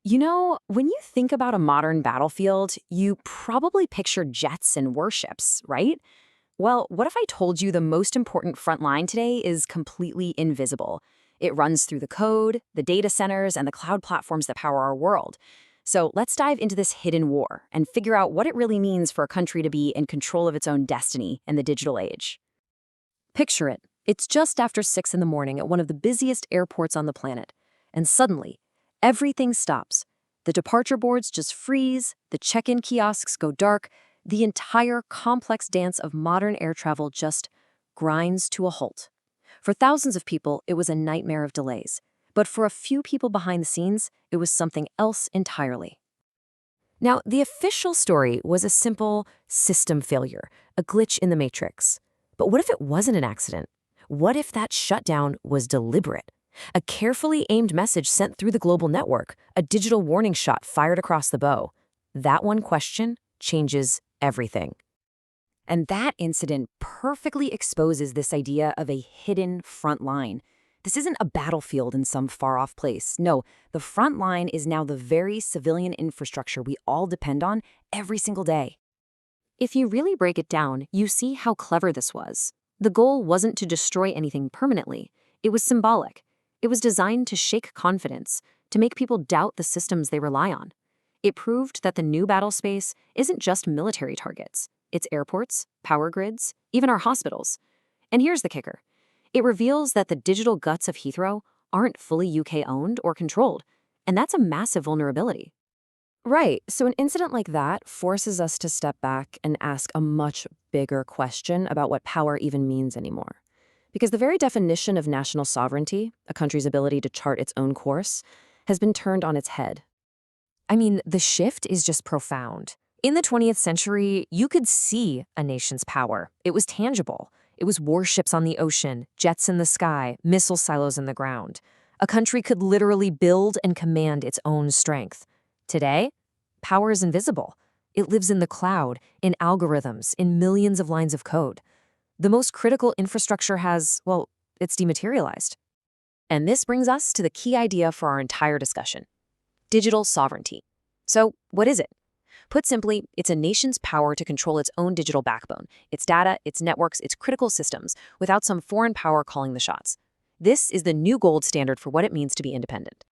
When you think about a modern battlefield, you probably picture jets and warships, right? Well, what if I told you the most important front line today is completely invisible? It runs through the code, the data centers, and the cloud platforms that power our world. So let's dive into this hidden war and figure out what it really means for a country to be in control of its own destiny in the digital age. Picture it. It's just after 6 in the morning at one of the busiest airports on the planet. And suddenly, everything stops. The departure boards just freeze, the check-in kiosks go dark, the entire complex dance of modern air travel just grinds to a halt. For thousands of people, it was a nightmare of delays. But for a few people behind the scenes, it was something else entirely. Now, the official story was a simple system failure, a glitch in the matrix. But what if it wasn't an accident? What if that shutdown was deliberate? A carefully aimed message sent through the global network, a digital warning shot fired across the bow. That one question changes everything. And that incident perfectly exposes this idea of a hidden front line. This isn't a battlefield in some far-off place. No, the front line is now the very civilian infrastructure we all depend on every single day. If you really break it down, you see how clever this was. The goal wasn't to destroy anything permanently. It was symbolic. It was designed to shake confidence, to make people doubt the systems they rely on. It proved that the new battle space isn't just military targets. It's airports, power grids, even our hospitals. And here's the kicker. It reveals that the digital guts of Heathrow aren't fully UK-owned or controlled, and that's a massive vulnerability. Right, so an incident like that forces us to step back and ask a much bigger question about what power even means anymore. Because the very definition of national sovereignty, a country's ability to chart its own course, has been turned on its head. I mean, the shift is just profound. In the 20th century, you could see a nation's power. It was tangible. It was warships on the ocean, jets in the sky, missile silos in the ground. A country could literally build and command its own strength. Today, power is invisible. It lives in the cloud, in algorithms, in millions of lines of code. The most critical infrastructure it's dematerialized. And this brings us to the key idea for our entire discussion: digital sovereignty. So, what is it? Put simply, it's a nation's power to control its own digital backbone, its data, its networks, its critical systems, without some foreign power calling the shots. This is the new gold standard for what it means to be independent.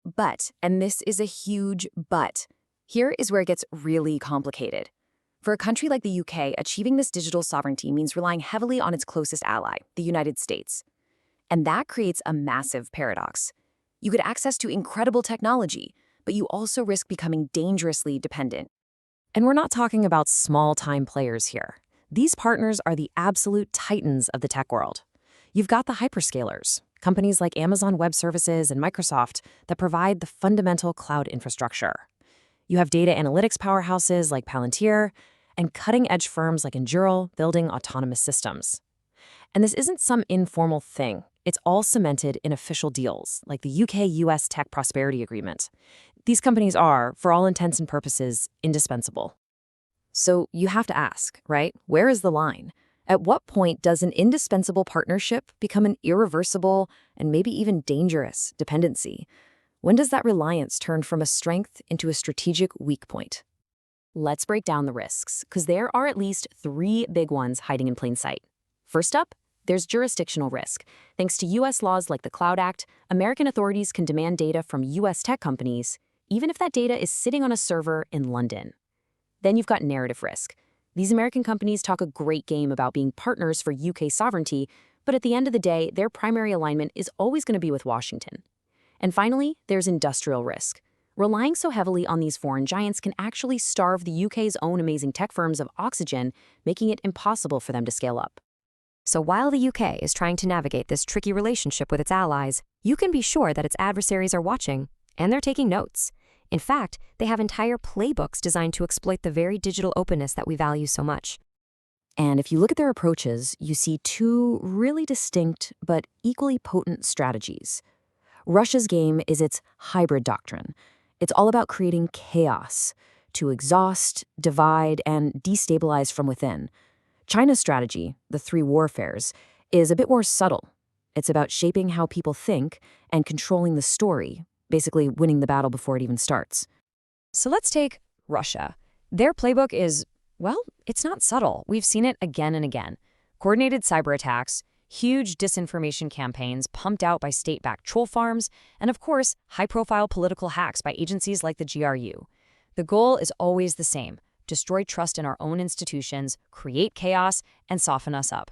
But, and this is a huge but, here is where it gets really complicated. For a country like the UK, achieving this digital sovereignty means relying heavily on its closest ally, the United States. And that creates a massive paradox. You get access to incredible technology, but you also risk becoming dangerously dependent. And we're not talking about small-time players here. These partners are the absolute titans of the tech world. You've got the hyperscalers, companies like Amazon Web Services and Microsoft that provide the fundamental cloud infrastructure. You have data analytics powerhouses like Palantir, and cutting-edge firms like Enduril building autonomous systems. And this isn't some informal thing. It's all cemented in official deals, like the UK-US Tech Prosperity Agreement. These companies are, for all intents and purposes, indispensable. So you have to ask, right? Where is the line? At what point does an indispensable partnership become an irreversible and maybe even dangerous dependency? When does that reliance turn from a strength into a strategic weak point? Let's break down the risks, because there are at least 3 big ones hiding in plain sight. First up, there's jurisdictional risk. Thanks to U.S. laws like the Cloud Act, American authorities can demand data from U.S. tech companies, even if that data is sitting on a server in London. Then you've got narrative risk. These American companies talk a great game about being partners for UK sovereignty, but at the end of the day, their primary alignment is always going to be with Washington. And finally, there's industrial risk. Relying so heavily on these foreign giants can actually starve the UK's own amazing tech firms of oxygen, making it impossible for them to scale up. So while the UK is trying to navigate this tricky relationship with its allies, you can be sure that its adversaries are watching, and they're taking notes. In fact, they have entire playbooks designed to exploit the very digital openness that we value so much. And if you look at their approaches, you see 2 really distinct but equally potent strategies. Russia's game is its hybrid doctrine. It's all about creating chaos, to exhaust, divide, and destabilize from within. China's strategy, the 3 warfares, is a bit more subtle. It's about shaping how people think and controlling the story, basically winning the battle before it even starts. So let's take Russia. Their playbook is, well, it's not subtle. We've seen it again and again. Coordinated cyber attacks, huge disinformation campaigns pumped out by state-backed troll farms, and of course, high-profile political hacks by agencies like the GRU. The goal is always the same: destroy trust in our own institutions, create chaos, and soften us up.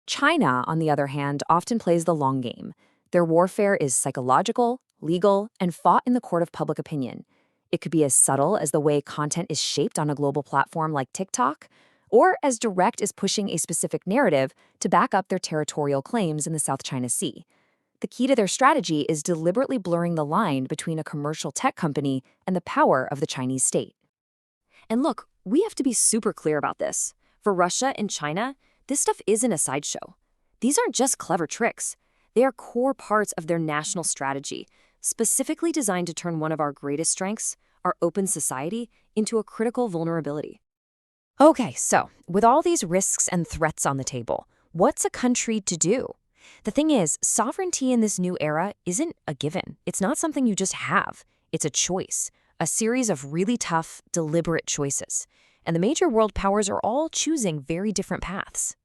China, on the other hand, often plays the long game. Their warfare is psychological, legal, and fought in the court of public opinion. It could be as subtle as the way content is shaped on a global platform like TikTok, or as direct as pushing a specific narrative to back up their territorial claims in the South China Sea. The key to their strategy is deliberately blurring the line between a commercial tech company and the power of the Chinese state. And look, we have to be super clear about this. For Russia and China, this stuff isn't a sideshow. These aren't just clever tricks. They are core parts of their national strategy, specifically designed to turn one of our greatest strengths, our open society, into a critical vulnerability. Okay, so with all these risks and threats on the table, what's a country to do? The thing is, sovereignty in this new era isn't a given. It's not something you just have. It's a choice, a series of really tough, deliberate choices. And the major world powers are all choosing very different paths.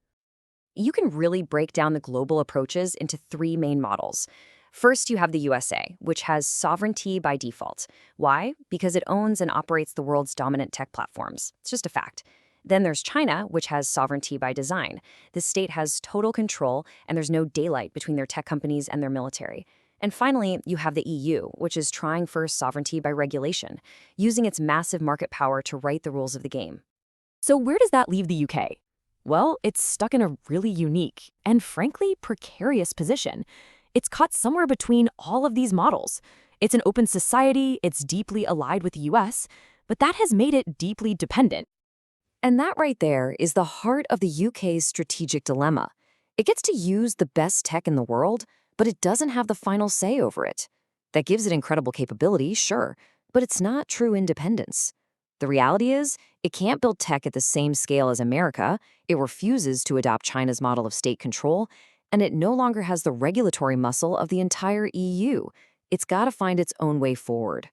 You can really break down the global approaches into three main models. First, you have the USA, which has sovereignty by default. Why? Because it owns and operates the world's dominant tech platforms. It's just a fact. Then there's China, which has sovereignty by design. The state has total control, and there's no daylight between their tech companies and their military. And finally, you have the EU, which is trying for sovereignty by regulation, using its massive market power to write the rules of the game. So where does that leave the UK? Well, it's stuck in a really unique and frankly precarious position. It's caught somewhere between all of these models. It's an open society, it's deeply allied with the US, but that has made it deeply dependent. And that right there is the heart of the UK's strategic dilemma. It gets to use the best tech in the world, but it doesn't have the final say over it. That gives it incredible capability, sure, but it's not true independence. The reality is, it can't build tech at the same scale as America, it refuses to adopt China's model of state control, and it no longer has the regulatory muscle of the entire EU. It's got to find its own way forward.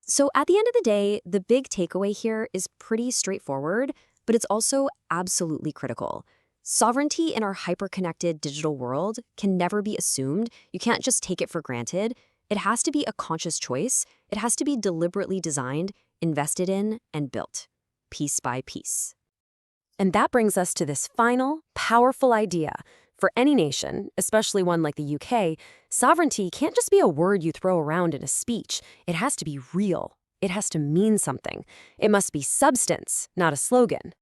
So at the end of the day, the big takeaway here is pretty straightforward, but it's also absolutely critical. Sovereignty in our hyper-connected digital world can never be assumed. You can't just take it for granted. It has to be a conscious choice. It has to be deliberately designed, invested in, and built, piece by piece. And that brings us to this final, powerful idea. For any nation, especially one like the UK, sovereignty can't just be a word you throw around in a speech. It has to be real. It has to mean something. It must be substance, not a slogan.